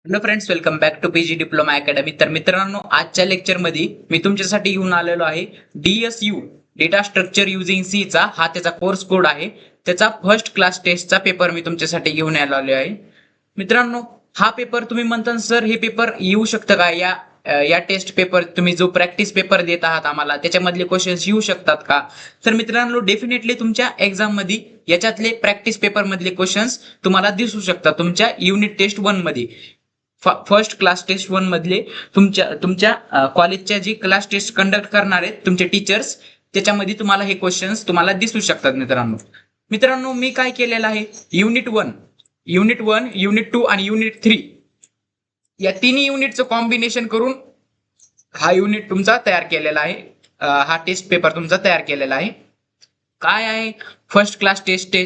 Hello friends, welcome back to PG diploma academy. तर मित्रांनो, आजच्या लेक्चरमध्ये मी तुमच्यासाठी घेऊन आलेलो आहे DSU data structure using C चा हा त्याचा कोर्स कोड आहे. त्याचा फर्स्ट क्लास टेस्टचा पेपर मी तुमच्यासाठी घेऊन आलेलो आहे. मित्रांनो, हा पेपर तुम्ही म्हणता सर हे पेपर येऊ शकतं का? या टेस्ट पेपर तुम्ही जो प्रॅक्टिस पेपर देत आहात आम्हाला त्याच्यामधले क्वेश्चन्स येऊ शकतात का? तर मित्रांनो, डेफिनेटली तुमच्या एक्झाम मध्ये याच्यातले प्रॅक्टिस पेपर मधले क्वेश्चन्स तुम्हाला दिसू शकतात तुमच्या युनिट टेस्ट 1 मध्ये. फर्स्ट क्लास टेस्ट 1 मधले तुमच्या कॉलेजच्या जी क्लास टेस्ट कंडक्ट करणार आहेत तुमचे टीचर्स, त्याच्यामध्ये तुम्हाला हे क्वेश्चन्स तुम्हाला दिसू शकतात. मित्रांनो, मी काय केलेलं आहे, युनिट वन युनिट 2 आणि युनिट 3 या तिन्ही युनिटचं कॉम्बिनेशन करून हा युनिट तुमचा तयार केलेला आहे. हा टेस्ट पेपर तुमचा तयार केलेला आहे. काय आहे, फर्स्ट क्लास टेस्ट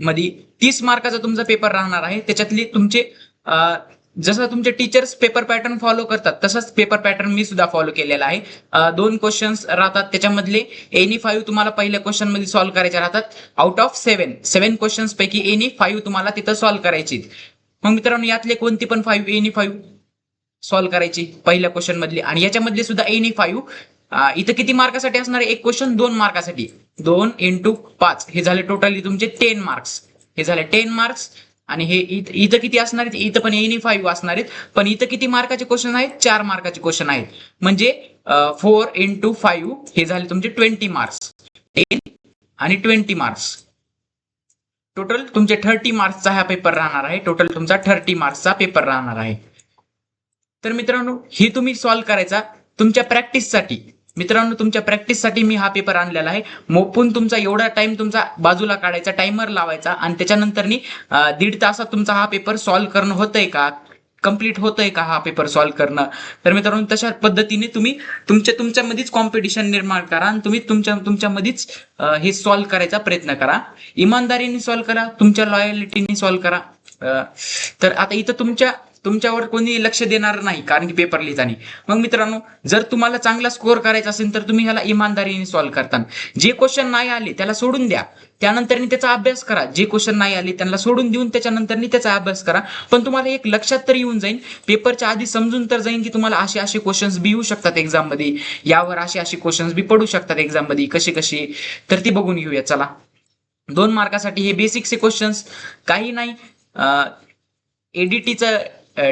मध्ये 30 मार्काचा तुमचा पेपर राहणार आहे. त्याच्यातली तुमचे जसं तुमचे टीचर्स पेपर पॅटर्न फॉलो करतात तसंच पेपर पॅटर्न मी सुद्धा फॉलो केलेला आहे. 2 क्वेश्चन्स राहतात, त्याच्यामधले एनी 5 तुम्हाला पहिल्या क्वेश्चन मध्ये सॉल्व्ह करायचे राहतात. आउट ऑफ 7 क्वेश्चन्स पैकी एनी 5 तुम्हाला तिथं सॉल्व्ह करायची. मग मित्रांनो, यातले कोणती पण 5 एनी 5 सॉल्व्ह करायची पहिल्या क्वेश्चन मधली, आणि याच्यामधले सुद्धा एनी 5. इथं किती मार्कासाठी असणार आहे? एक क्वेश्चन 2 मार्कासाठी. 2 × 5 हे झाले टोटली तुमचे 10 मार्क्स. हे झाले 10 मार्क्स. आणि हे इथं किती असणार आहेत? इथं पण एनी 5 असणार आहेत, पण इथं किती मार्काचे क्वेश्चन आहेत? 4 मार्काचे क्वेश्चन आहेत. म्हणजे 4 × 5 हे झाले तुमचे 20 मार्क्स. 10 आणि 20 मार्क्स. टोटल तुमचे 30 मार्क्सचा हा पेपर राहणार आहे. टोटल तुमचा 30 मार्क्सचा पेपर राहणार आहे. तर मित्रांनो, हे तुम्ही सॉल्व्ह करायचा तुमच्या प्रॅक्टिससाठी. मित्रांनो, तुमच्या प्रॅक्टिससाठी मी हा पेपर आणलेला आहे. मोपून तुमचा एवढा टाइम तुमचा बाजूला काढायचा, टाइमर लावायचा, आणि त्याच्यानंतर 1.5 तासात तुमचा हा पेपर सॉल्व्ह करणं होतंय का, कम्प्लीट होतंय का हा पेपर सॉल्व्ह करणं. तर मित्रांनो, तशा पद्धतीने तुम्ही तुमच्यामध्येच कॉम्पिटिशन निर्माण करा आणि तुम्ही तुमच्यामध्येच हे सॉल्व्ह करायचा प्रयत्न करा. इमानदारीने सॉल्व्ह करा, तुमच्या लॉयलिटीने सॉल्व्ह करा. तर आता इथं तुमच्यावर कोणी लक्ष देणार नाही, कारण की पेपर लिहिताना. मग मित्रांनो, जर तुम्हाला चांगला स्कोअर करायचा असेल तर तुम्ही ह्याला इमानदारीने सॉल्व्ह करता. जे क्वेश्चन नाही आले त्याला सोडून द्या, त्यानंतर त्याचा अभ्यास करा. जे क्वेश्चन नाही आले त्यांना सोडून देऊन त्याच्यानंतर त्याचा अभ्यास करा. पण तुम्हाला एक लक्षात तरी येऊन जाईल, पेपरच्या आधी समजून तर जाईल की तुम्हाला असे क्वेश्चन्स बी येऊ शकतात एक्झाम मध्ये, यावर असे क्वेश्चन्स बी पडू शकतात एक्झाम मध्ये, कसे. तर ती बघून घेऊया. चला, 2 मार्कासाठी हे बेसिकचे क्वेश्चन्स. काही नाही, एडीटीचं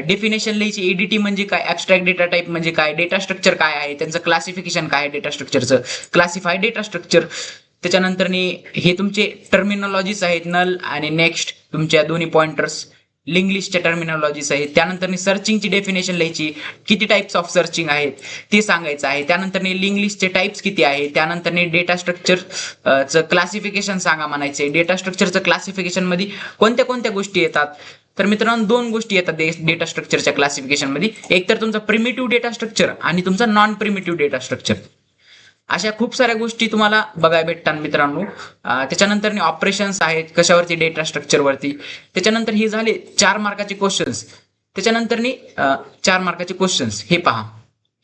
डेफिनेशन लिहायची. एडीटी म्हणजे काय, ऍबस्ट्रॅक्ट डेटा टाइप म्हणजे काय, डेटा स्ट्रक्चर काय आहे, त्यांचं क्लासिफिकेशन काय आहे, डेटा स्ट्रक्चरचं क्लासिफाईड डेटा स्ट्रक्चर. त्याच्यानंतर हे तुमचे टर्मिनॉलॉजीज आहेत, नल आणि नेक्स्ट, तुमच्या दोन्ही पॉइंटर्स. लिंक लिस्टच्या टर्मिनॉलॉजीज आहेत. त्यानंतर सर्चिंगची डेफिनेशन लिहायची, किती टाइप्स ऑफ सर्चिंग आहेत ते सांगायचं आहे. त्यानंतर लिंक लिस्टचे टाइप्स किती आहे. त्यानंतर डेटा स्ट्रक्चरचं क्लासिफिकेशन सांगा म्हणायचे. डेटा स्ट्रक्चरचं क्लासिफिकेशन मध्ये कोणत्या कोणत्या गोष्टी येतात. तर मित्रांनो, 2 गोष्टी येतात डेटा स्ट्रक्चरच्या क्लासिफिकेशन मध्ये. एक तर तुमचा प्रिमिटिव्ह डेटा स्ट्रक्चर आणि तुमचा नॉन प्रिमिटिव्ह डेटा स्ट्रक्चर. अशा खूप साऱ्या गोष्टी तुम्हाला बघायला भेटतात मित्रांनो. त्याच्यानंतर ऑपरेशन्स आहेत कशावरती, डेटा स्ट्रक्चर वरती. त्याच्यानंतर हे झाले 4 मार्काचे क्वेश्चन्स. त्याच्यानंतर 4 मार्काचे क्वेश्चन्स हे पहा,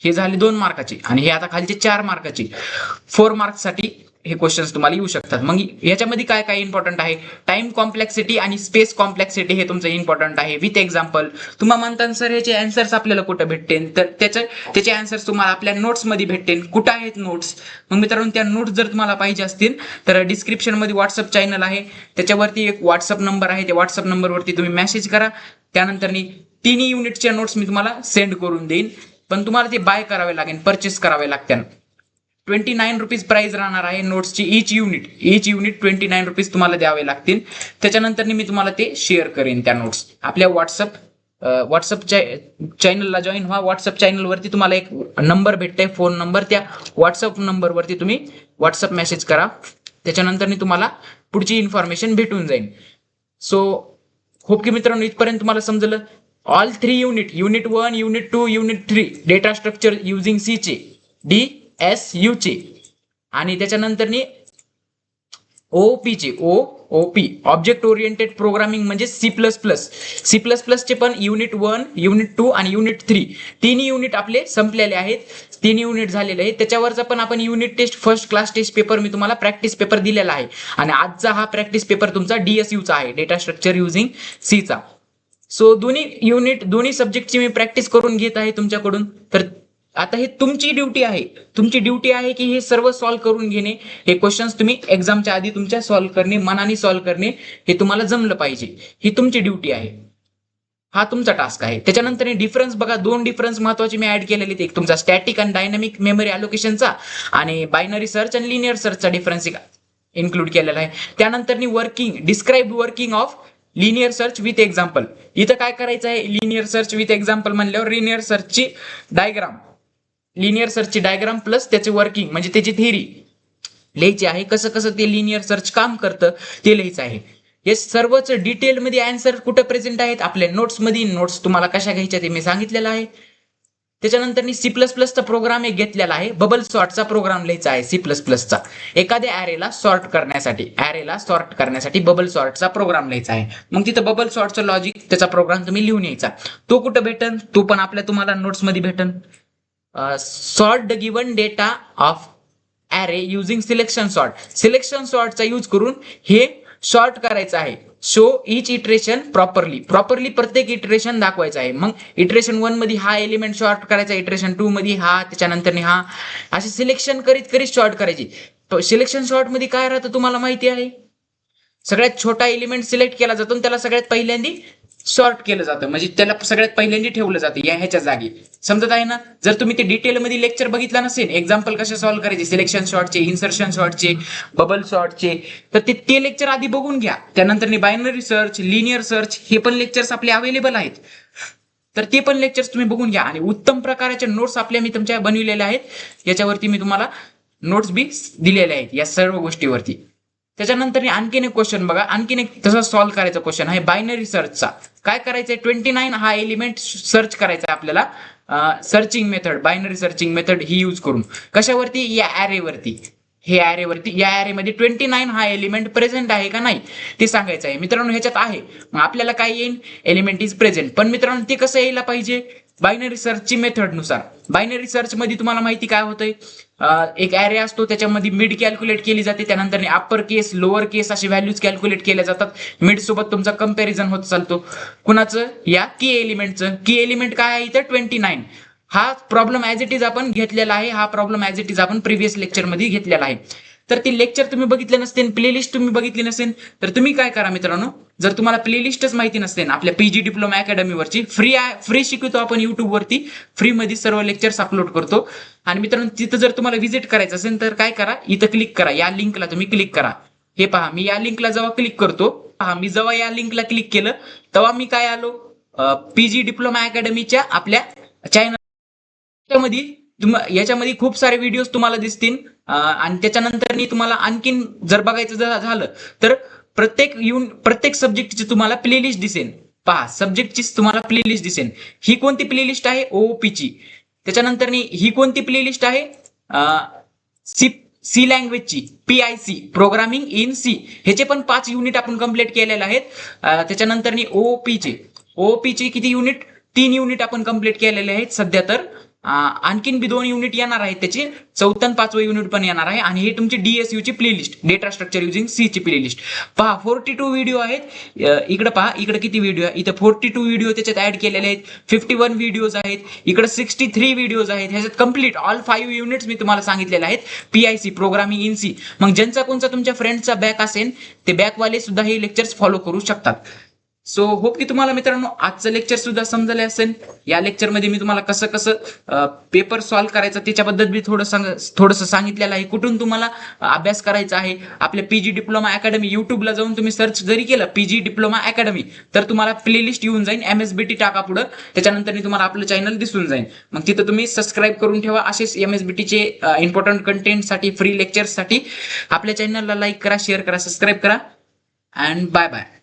हे झाले 2 मार्काचे, आणि हे आता खालचे 4 मार्काचे. 4 मार्क्ससाठी हे क्वेश्चन्स तुम्हाला येऊ शकतात. मग याच्यामध्ये काय काय इम्पॉर्टंट आहे, टाइम कॉम्प्लेक्सिटी आणि स्पेस कॉम्प्लेक्सिटी हे तुमचं इम्पॉर्टंट आहे विथ एक्झाम्पल. तुम्हाला म्हणतात सर ह्याचे आन्सर्स आपल्याला कुठं भेटतील, तर त्याचे आन्सर्स तुम्हाला आपल्या नोट्स मध्ये भेटतील. कुठं आहेत नोट्स? मग मित्रांनो, त्या नोट्स जर तुम्हाला पाहिजे असतील तर डिस्क्रिप्शन मध्ये व्हॉट्सअप चॅनल आहे, त्याच्यावरती एक व्हॉट्सअप नंबर आहे. त्या व्हॉट्सअप नंबरवरती तुम्ही मेसेज करा. त्यानंतर 3 युनिटच्या नोट्स मी तुम्हाला सेंड करून देईन, पण तुम्हाला ते बाय करावे लागेल, परचेस करावे लागतील. 29 रुपीज प्राइस राहणार आहे नोट्सची. इच युनिट 29 रुपीज तुम्हाला द्यावे लागतील. त्याच्यानंतर मी तुम्हाला ते शेअर करेन त्या नोट्स. आपल्या व्हॉट्सअप चॅनलला जॉईन व्हा. व्हॉट्सअप चॅनलवरती तुम्हाला एक नंबर भेटतोय, फोन नंबर. त्या व्हॉट्सअप नंबरवरती तुम्ही व्हॉट्सअप मेसेज करा. त्याच्यानंतर तुम्हाला पुढची इन्फॉर्मेशन भेटून जाईल. सो होप की मित्रांनो इथपर्यंत तुम्हाला समजलं. All 3 unit, unit 1, unit 2, unit 3 data structure using C चे, DSU चे, आणि त्याच्यानंतर OOP चे, OOP ऑब्जेक्ट ओरिएंटेड प्रोग्रामिंग म्हणजे C++. चे पण युनिट 1, युनिट 2 आणि युनिट 3 तिन्ही युनिट आपले संपलेले आहेत. 3 युनिट झालेले आहेत. त्याच्यावरचा पण आपण unit test first class test paper मी तुम्हाला प्रॅक्टिस पेपर दिलेला आहे, आणि आजचा हा प्रॅक्टिस पेपर तुमचा DSU चा आहे, डेटा स्ट्रक्चर युझिंग सी चा. सो दोन्ही सब्जेक्टची मी प्रॅक्टिस करून घेत आहे तुमच्याकडून. तर आता हे तुमची ड्युटी आहे की हे सर्व सॉल्व्ह करून घेणे. हे क्वेश्चन्स तुम्ही एक्झामच्या आधी तुमच्या सॉल्व्ह करणे, मनाने सॉल्व्ह करणे, हे तुम्हाला जमलं पाहिजे. ही तुमची ड्युटी आहे, हा तुमचा टास्क आहे. त्याच्यानंतर डिफरन्स बघा, 2 डिफरन्स महत्वाचे मी ऍड केलेले आहेत. एक तुमचा स्टॅटिक आणि डायनामिक मेमरी अलोकेशनचा आणि बायनरी सर्च आणि लिनियर सर्चचा डिफरन्स इन्क्लूड केलेला आहे. त्यानंतर describe working of linear search with example. इथं काय करायचं आहे, लिनियर सर्च विथ एक्झाम्पल म्हणल्यावर लिनियर सर्चची डायग्राम प्लस त्याचे वर्किंग म्हणजे त्याची थिअरी लिहायची आहे. कसं कसं ते लिनियर सर्च काम करतं ते लिहायचं आहे. हे सर्वच डिटेलमध्ये आन्सर कुठं प्रेझेंट आहेत, आपल्या नोट्समध्ये. नोट्स तुम्हाला कशा घ्यायच्या ते मी सांगितलेलं आहे. त्याच्यानंतर मी C++चा प्रोग्राम एक घेतलेला आहे. बबल सॉर्टचा प्रोग्राम लिहायचा आहे C++चा. एखाद्या ॲरेला सॉर्ट करण्यासाठी बबल सॉर्टचा प्रोग्राम लिहायचा आहे. मग तिथं बबल सॉर्टचं लॉजिक त्याचा प्रोग्राम तुम्ही लिहून यायचा. तो कुठं भेटन, तो पण तुम्हाला नोट्समध्ये भेटन. Sort the given data of array using selection सॉर्टचा यूज करून हे सॉर्ट करायचं आहे. शो इच इटरेशन प्रॉपरली प्रत्येक इटरेशन दाखवायचं आहे. मग इटरेशन 1 मध्ये हा एलिमेंट सॉर्ट करायचा, इटरेशन 2 मध्ये हा, त्याच्यानंतर हा, असे सिलेक्शन करीत सॉर्ट करायची. सिलेक्शन सॉर्ट मध्ये काय राहतं तुम्हाला माहिती आहे, सगळ्यात छोटा एलिमेंट सिलेक्ट केला जातो आणि त्याला सगळ्यात पहिल्यांदी सॉर्ट केलं जातं, म्हणजे त्याला सगळ्यात पहिल्यांदी ठेवलं जातं ह्याच्या जागी. समजत आहे ना. जर तुम्ही ते डिटेलमध्ये लेक्चर बघितला नसेल, एक्झाम्पल कसे सॉल्व्ह करायचे सिलेक्शन सॉर्टचे, इन्सर्शन सॉर्टचे, बबल सॉर्टचे, तर ते लेक्चर आधी बघून घ्या. त्यानंतर बायनरी सर्च, लिनियर सर्च हे पण लेक्चर्स आपले अवेलेबल आहेत. तर ते पण लेक्चर्स तुम्ही बघून घ्या. आणि उत्तम प्रकारच्या नोट्स मी तुमच्या बनविलेल्या आहेत. याच्यावरती मी तुम्हाला नोट्स बी दिलेल्या आहेत या सर्व गोष्टीवरती. त्याच्यानंतर आणखीन एक क्वेश्चन बघा, आणखीन एक तसा सॉल्व्ह करायचा क्वेश्चन आहे बायनरी सर्चचा. काय करायचंय, 29 हा एलिमेंट सर्च करायचा आहे आपल्याला. Searching method, binary searching method ही यूज करून. कशावरती, या ॲरेवरती. या ॲरेमध्ये 29 हा एलिमेंट प्रेझेंट आहे का नाही ते सांगायचं आहे. मित्रांनो ह्याच्यात आहे, मग आपल्याला काय येईल, एलिमेंट इज प्रेझेंट. पण मित्रांनो ते कसं यायला पाहिजे, बायनरी सर्चची मेथड नुसार. बायनरी सर्च मध्ये तुम्हाला माहिती काय होतंय, एक ॲरे असतो, त्याच्यामध्ये मिड कॅल्क्युलेट केली जाते, त्यानंतर अप्पर केस, लोअर केस अशी व्हॅल्यूज कॅल्क्युलेट केल्या जातात. मिड सोबत तुमचा कंपॅरिझन होत चालतो. कुणाचं, या की एलिमेंटचं. की एलिमेंट काय आहे इथं 29. हा प्रॉब्लेम ऍज इट इज आपण घेतलेला आहे. हा प्रॉब्लेम ऍज इट इज आपण प्रिव्हियस लेक्चर मध्ये घेतलेला आहे. तर ते लेक्चर तुम्ही बघितले नसतील, प्लेलिस्ट तुम्ही बघितली नसेल, तर तुम्ही काय करा मित्रांनो, जर तुम्हाला प्लेलिस्टच माहिती नसेल, आपल्या PG डिप्लोमा अकॅडमीवरची फ्री शिकवतो आपण युट्यूबवरती, फ्री मध्ये सर्व लेक्चर्स अपलोड करतो. आणि मित्रांनो तिथं जर तुम्हाला व्हिजिट करायचं असेल तर काय करा, इथं क्लिक करा, या लिंकला तुम्ही क्लिक करा. हे पहा, मी या लिंकला जेव्हा क्लिक करतो, मी जेव्हा या लिंकला क्लिक केलं तेव्हा मी काय आलो, PG डिप्लोमा अकॅडमीच्या आपल्या चॅनल याच्यामध्ये खूप सारे व्हिडिओज तुम्हाला दिसतील. आणि त्याच्यानंतर तुम्हाला आणखीन जर बघायचं झालं तर प्रत्येक सब्जेक्टची तुम्हाला प्लेलिस्ट दिसेल. पहा, सब्जेक्टची तुम्हाला प्लेलिस्ट दिसेल. ही कोणती प्लेलिस्ट आहे, OOPची. त्याच्यानंतर ही कोणती प्लेलिस्ट आहे, सी लँग्वेजची, PIC प्रोग्रामिंग इन सी. ह्याचे पण 5 युनिट आपण कंप्लीट केलेले आहेत. त्याच्यानंतर OOPचे किती युनिट, 3 युनिट आपण कंप्लीट केलेले आहेत सध्या. तर आणखीन बी 2 युनिट येणार आहेत, त्याचे 4th आणि 5वे युनिट पण येणार आहे. आणि हे तुमची DSU ची playlist, data structure using C ची प्लेलिस्ट. पहा 42 व्हिडिओ आहेत. इकडे पहा, इकडे किती व्हिडिओ आहे, इथे 42 व्हिडिओ त्याच्यात ऍड केलेले आहेत. 51 व्हिडिओज आहेत, इकडे 63 व्हिडिओज आहेत. ह्याच्यात कम्प्लीट ऑल 5 युनिट्स मी तुम्हाला सांगितलेले आहेत, PIC प्रोग्रामिंग इन सी. मग ज्यांचा कोणता तुमच्या फ्रेंडचा बॅक असेल, ते बॅकवाले सुद्धा हे लेक्चर्स फॉलो करू शकतात. सो होप की तुम्हाला मित्रांनो आजचं लेक्चर सुद्धा समजले असेल. या लेक्चरमध्ये मी तुम्हाला कसं पेपर सॉल्व्ह करायचं त्याच्याबद्दल बी थोडंसं सांगितलेलं आहे. कुठून तुम्हाला अभ्यास करायचा आहे. आपल्या PG डिप्लोमा अकॅडमी युट्यूबला जाऊन तुम्ही सर्च जरी केलं PG डिप्लोमा अकॅडमी, तर तुम्हाला प्लेलिस्ट येऊन जाईल. MSBT टाका पुढं, त्याच्यानंतर तुम्हाला आपलं चॅनल दिसून जाईल. मग तिथं तुम्ही सबस्क्राईब करून ठेवा. असेच MSBTचे इम्पॉर्टंट कंटेंटसाठी, फ्री लेक्चर्ससाठी आपल्या चॅनलला लाईक करा, शेअर करा, सबस्क्राईब करा. And bye bye.